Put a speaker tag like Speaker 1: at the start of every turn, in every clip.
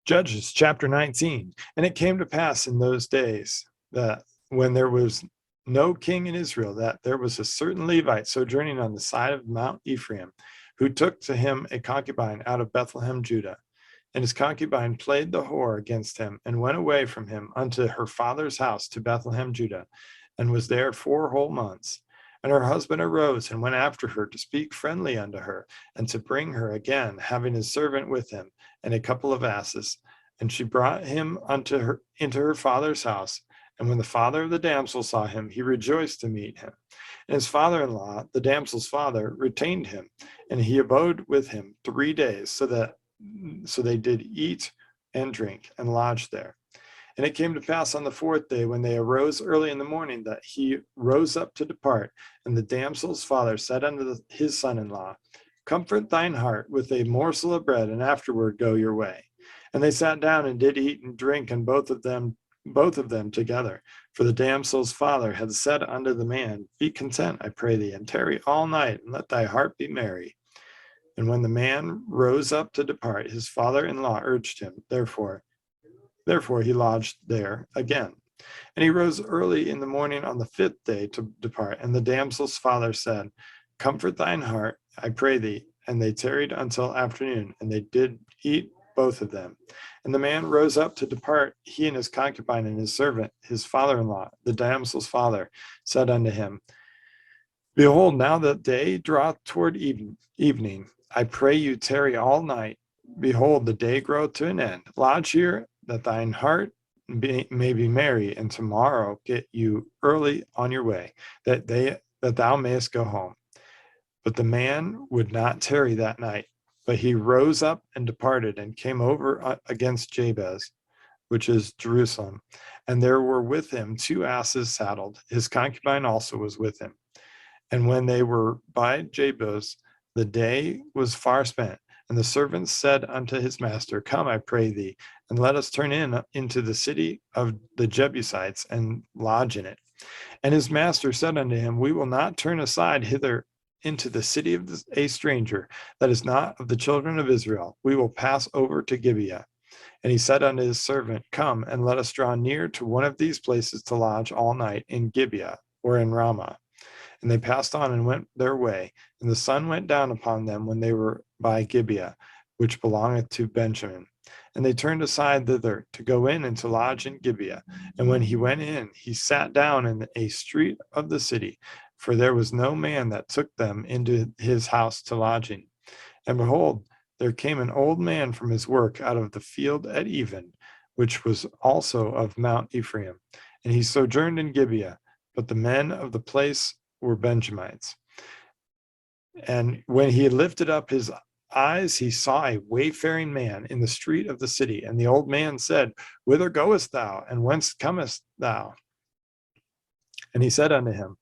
Speaker 1: Judges chapter 19. And it came to pass in those days that when there was no king in Israel, that there was a certain Levite sojourning on the side of Mount Ephraim, who took to him a concubine out of Bethlehem, Judah. And his concubine played the whore against him, and went away from him unto her father's house to Bethlehem, Judah, and was there 4 whole months. And her husband arose and went after her to speak friendly unto her, and to bring her again, having his servant with him, and a couple of asses. And she brought him unto her into her father's house. And when the father of the damsel saw him, he rejoiced to meet him. And his father-in-law, the damsel's father, retained him, and he abode with him 3 days, so they did eat and drink and lodge there. And it came to pass on the 4th day, when they arose early in the morning, that he rose up to depart. And the damsel's father said unto his son-in-law, Comfort thine heart with a morsel of bread, and afterward go your way. And they sat down and did eat and drink, and both of them together. For the damsel's father had said unto the man, Be content, I pray thee, and tarry all night, and let thy heart be merry. And when the man rose up to depart, his father-in-law urged him. Therefore he lodged there again. And he rose early in the morning on the 5th day to depart. And the damsel's father said, Comfort thine heart, I pray thee. And they tarried until afternoon, and they did eat both of them. And the man rose up to depart, he and his concubine and his servant. His father-in-law, the damsel's father, said unto him, Behold, now the day draweth toward evening. I pray you tarry all night. Behold, the day groweth to an end. Lodge here, that thine heart may be merry, and tomorrow get you early on your way, that thou mayest go home. But the man would not tarry that night, but he rose up and departed, and came over against Jabez, which is Jerusalem. And there were with him 2 asses saddled. His concubine also was with him. And when they were by Jabez, the day was far spent. And the servant said unto his master, Come, I pray thee, and let us turn into the city of the Jebusites, and lodge in it. And his master said unto him, We will not turn aside hither into the city of a stranger that is not of the children of Israel. We will pass over to Gibeah. And he said unto his servant, Come, and let us draw near to one of these places to lodge all night, in Gibeah or in Ramah. And they passed on and went their way. And the sun went down upon them when they were by Gibeah, which belongeth to Benjamin. And they turned aside thither to go in and to lodge in Gibeah. And when he went in, he sat down in a street of the city, for there was no man that took them into his house to lodging. And behold, there came an old man from his work out of the field at even, which was also of Mount Ephraim. And he sojourned in Gibeah, but the men of the place were Benjamites. And when he lifted up his eyes, he saw a wayfaring man in the street of the city. And the old man said, Whither goest thou, and whence comest thou? And he said unto him,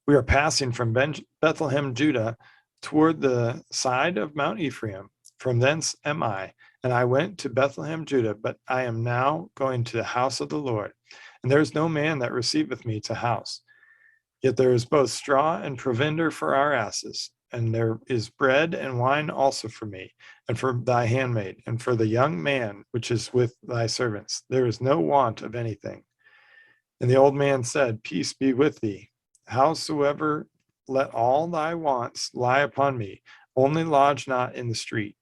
Speaker 1: We are passing from Bethlehem, Judah, toward the side of Mount Ephraim. From thence am I. And I went to Bethlehem, Judah, but I am now going to the house of the Lord. And there is no man that receiveth me to house. Yet there is both straw and provender for our asses, and there is bread and wine also for me, and for thy handmaid, and for the young man which is with thy servants. There is no want of anything. And the old man said, Peace be with thee. Howsoever, let all thy wants lie upon me, only lodge not in the street.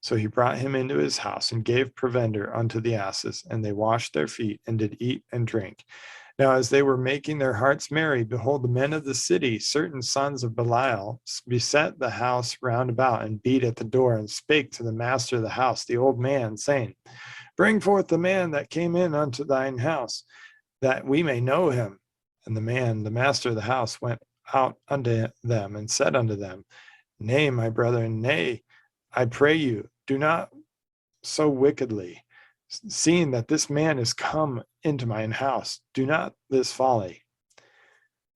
Speaker 1: So he brought him into his house, and gave provender unto the asses, and they washed their feet, and did eat and drink. Now, as they were making their hearts merry, behold, the men of the city, certain sons of Belial, beset the house round about, and beat at the door, and spake to the master of the house, the old man, saying, Bring forth the man that came in unto thine house, that we may know him. And the master of the house, went out unto them, and said unto them, Nay, my brethren, nay, I pray you, do not so wickedly. Seeing that this man is come into mine house, do not this folly.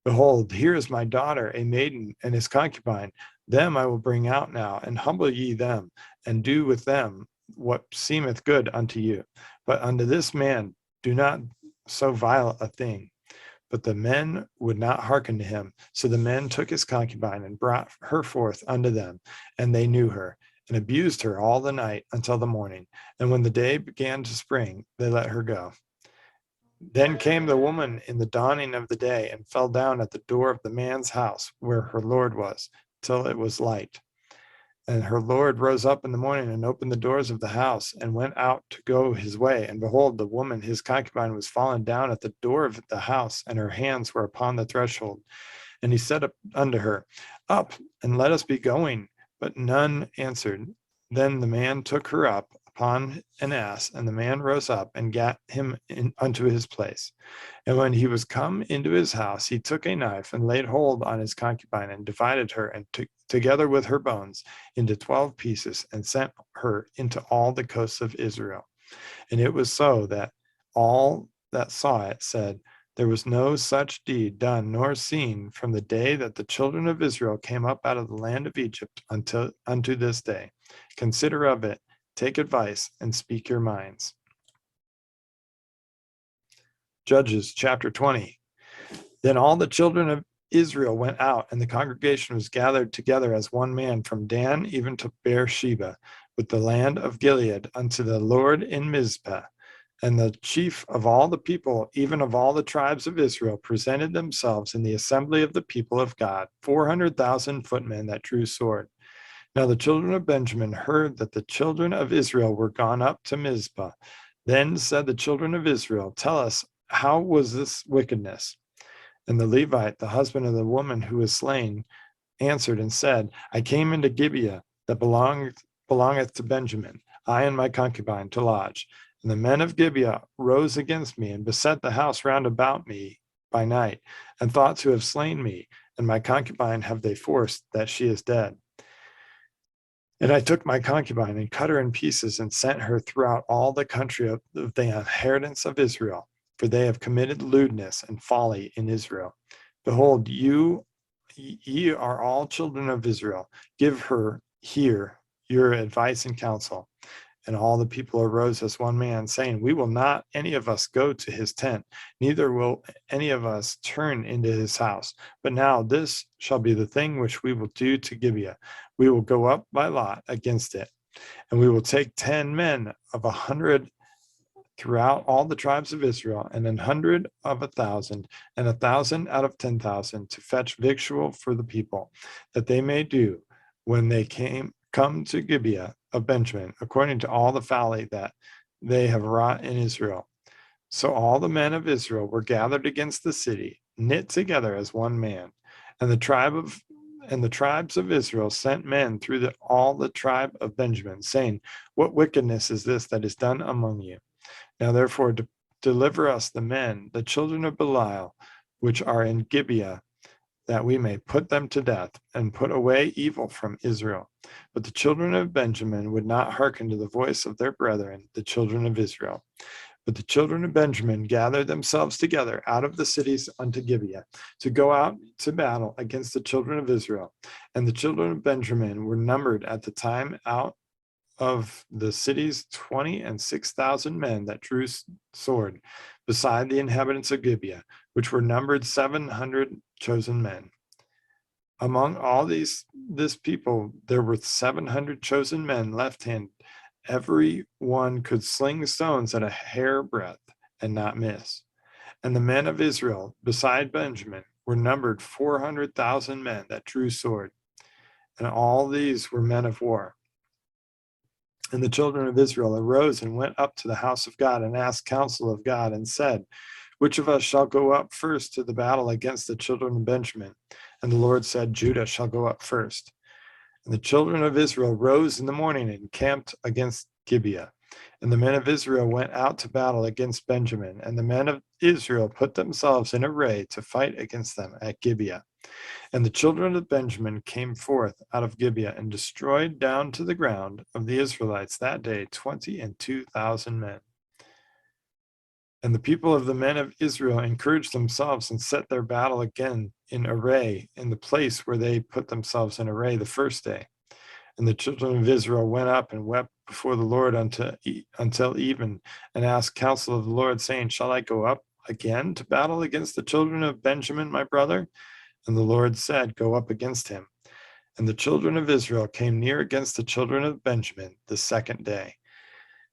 Speaker 1: Behold, here is my daughter, a maiden, and his concubine. Them I will bring out now, and humble ye them, and do with them what seemeth good unto you. But unto this man do not so vile a thing. But the men would not hearken to him. So the men took his concubine, and brought her forth unto them, and they knew her. and abused her all the night until the morning. And when the day began to spring, they let her go. Then came the woman in the dawning of the day and fell down at the door of the man's house where her Lord was, till it was light. And her Lord rose up in the morning and opened the doors of the house and went out to go his way. And behold, the woman, his concubine, was fallen down at the door of the house, and her hands were upon the threshold. And he said unto her, Up, and let us be going. But none answered. Then the man took her up upon an ass, and the man rose up and gat him unto his place. And when he was come into his house, he took a knife and laid hold on his concubine and divided her, and together with her bones into 12 pieces, and sent her into all the coasts of Israel. And it was so that all that saw it said, There was no such deed done nor seen from the day that the children of Israel came up out of the land of Egypt unto this day. Consider of it, take advice, and speak your minds. Judges chapter 20. Then all the children of Israel went out, and the congregation was gathered together as one man from Dan even to Beersheba, with the land of Gilead, unto the Lord in Mizpah. And the chief of all the people, even of all the tribes of Israel, presented themselves in the assembly of the people of God, 400,000 footmen that drew sword. Now the children of Benjamin heard that the children of Israel were gone up to Mizpah. Then said the children of Israel, Tell us, how was this wickedness? And the Levite, the husband of the woman who was slain, answered and said, I came into Gibeah that belongeth to Benjamin, I and my concubine, to lodge. And the men of Gibeah rose against me and beset the house round about me by night, and thought to have slain me, and my concubine have they forced, that she is dead. And I took my concubine and cut her in pieces and sent her throughout all the country of the inheritance of Israel, for they have committed lewdness and folly in Israel. Behold, ye are all children of Israel. Give her here your advice and counsel. And all the people arose as one man, saying, We will not any of us go to his tent, neither will any of us turn into his house. But now this shall be the thing which we will do to Gibeah. We will go up by lot against it, and we will take 10 men of 100 throughout all the tribes of Israel, and 100 of 1,000, and 1,000 out of 10,000, to fetch victual for the people, that they may do when they come to Gibeah of Benjamin, according to all the folly that they have wrought in Israel. So all the men of Israel were gathered against the city, knit together as one man. And the tribes of Israel sent men through all the tribe of Benjamin, saying, What wickedness is this that is done among you? Now therefore deliver us the men, the children of Belial, which are in Gibeah, that we may put them to death, and put away evil from Israel. But the children of Benjamin would not hearken to the voice of their brethren, the children of Israel. But the children of Benjamin gathered themselves together out of the cities unto Gibeah, to go out to battle against the children of Israel. And the children of Benjamin were numbered at the time out of the cities 26,000 men that drew sword, beside the inhabitants of Gibeah, which were numbered 700 chosen men. Among all this people, there were 700 chosen men left-handed. Every one could sling stones at a hair breadth and not miss. And the men of Israel, beside Benjamin, were numbered 400,000 men that drew sword. And all these were men of war. And the children of Israel arose and went up to the house of God and asked counsel of God and said, Which of us shall go up first to the battle against the children of Benjamin? And the Lord said, Judah shall go up first. And the children of Israel rose in the morning and camped against Gibeah. And the men of Israel went out to battle against Benjamin. And the men of Israel put themselves in array to fight against them at Gibeah. And the children of Benjamin came forth out of Gibeah and destroyed down to the ground of the Israelites that day 22,000 men. And the people of the men of Israel encouraged themselves and set their battle again in array in the place where they put themselves in array the first day. And the children of Israel went up and wept before the Lord until even, and asked counsel of the Lord, saying, Shall I go up again to battle against the children of Benjamin, my brother? And the Lord said, Go up against him. And the children of Israel came near against the children of Benjamin the second day.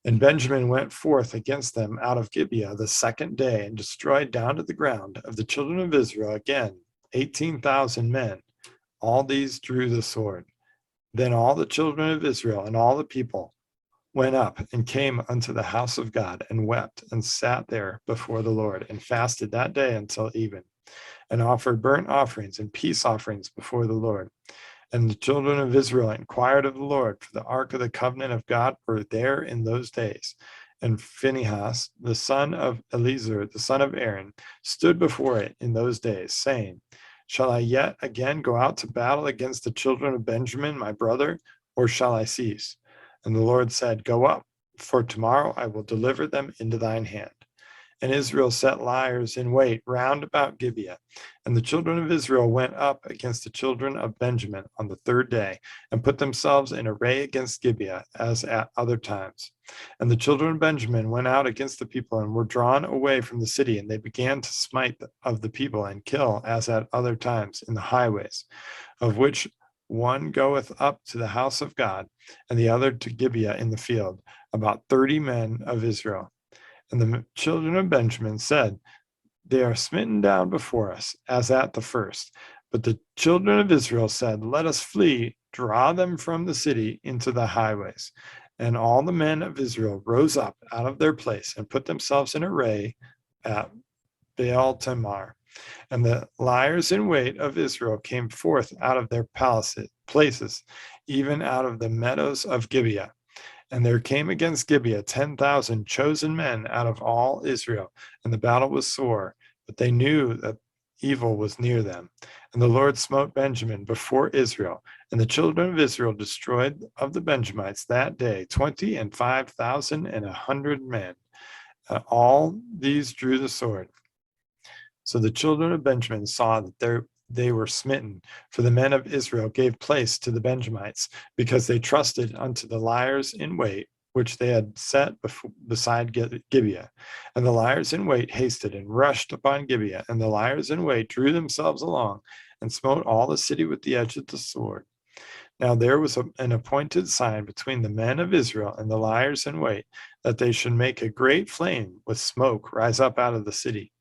Speaker 1: And Benjamin went forth against them out of Gibeah the second day, and destroyed down to the ground of the children of Israel again 18,000 men. All these drew the sword. Then all the children of Israel and all the people went up and came unto the house of God, and wept and sat there before the Lord, and fasted that day until even, and offered burnt offerings and peace offerings before the Lord. And the children of Israel inquired of the Lord, for the ark of the covenant of God were there in those days. And Phinehas, the son of Eleazar, the son of Aaron, stood before it in those days, saying, Shall I yet again go out to battle against the children of Benjamin, my brother, or shall I cease? And the Lord said, Go up, for tomorrow I will deliver them into thine hand. And Israel set liers in wait round about Gibeah. And the children of Israel went up against the children of Benjamin on the third day, and put themselves in array against Gibeah, as at other times. And the children of Benjamin went out against the people, and were drawn away from the city, and they began to smite of the people, and kill, as at other times, in the highways, of which one goeth up to the house of God, and the other to Gibeah in the field, about 30 men of Israel. And the children of Benjamin said, They are smitten down before us, as at the first. But the children of Israel said, Let us flee, draw them from the city into the highways. And all the men of Israel rose up out of their place, and put themselves in array at Baal Tamar. And the liers in wait of Israel came forth out of their places, even out of the meadows of Gibeah. And there came against Gibeah 10,000 chosen men out of all Israel, and the battle was sore, but they knew that evil was near them. And the Lord smote Benjamin before Israel, and the children of Israel destroyed of the Benjamites that day 25,100 men. All these drew the sword. So the children of Benjamin saw that they were smitten, for the men of Israel gave place to the Benjamites, because they trusted unto the liers in wait, which they had set beside Gibeah. And the liers in wait hasted and rushed upon Gibeah, and the liers in wait drew themselves along, and smote all the city with the edge of the sword. Now there was an appointed sign between the men of Israel and the liers in wait, that they should make a great flame with smoke rise up out of the city.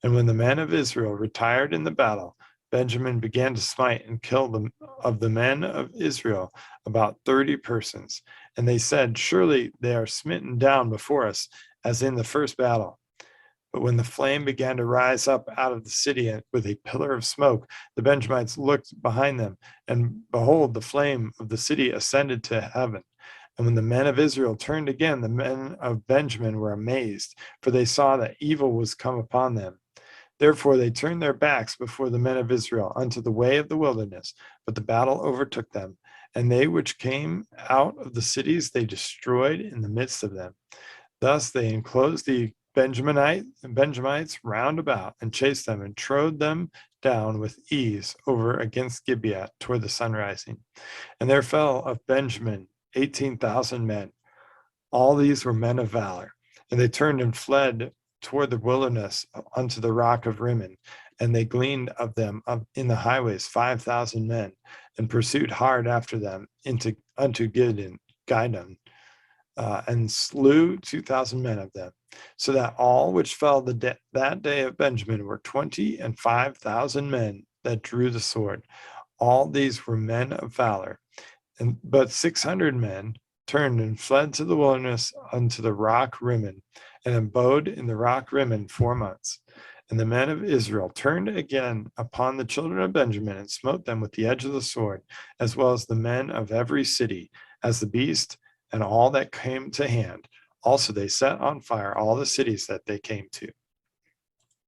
Speaker 1: And when the men of Israel retired in the battle, Benjamin began to smite and kill them of the men of Israel about 30 persons. And they said, Surely they are smitten down before us, as in the first battle. But when the flame began to rise up out of the city with a pillar of smoke, the Benjamites looked behind them, and behold, the flame of the city ascended to heaven. And when the men of Israel turned again, the men of Benjamin were amazed, for they saw that evil was come upon them. Therefore they turned their backs before the men of Israel unto the way of the wilderness, but the battle overtook them, and they which came out of the cities they destroyed in the midst of them. Thus they enclosed the Benjamites round about, and chased them, and trode them down with ease over against Gibeah toward the sunrising. And there fell of Benjamin 18,000 men. All these were men of valor, and they turned and fled toward the wilderness unto the rock of Rimmon, and they gleaned of them in the highways 5,000 men, and pursued hard after them unto Gidon, and slew 2,000 men of them, so that all which fell that day of Benjamin were 25,000 men that drew the sword. All these were men of valor, but 600 men turned and fled to the wilderness unto the rock Rimmon, and abode in the rock Rimmon 4 months. And the men of Israel turned again upon the children of Benjamin, and smote them with the edge of the sword, as well as the men of every city, as the beast, and all that came to hand. Also they set on fire all the cities that they came to.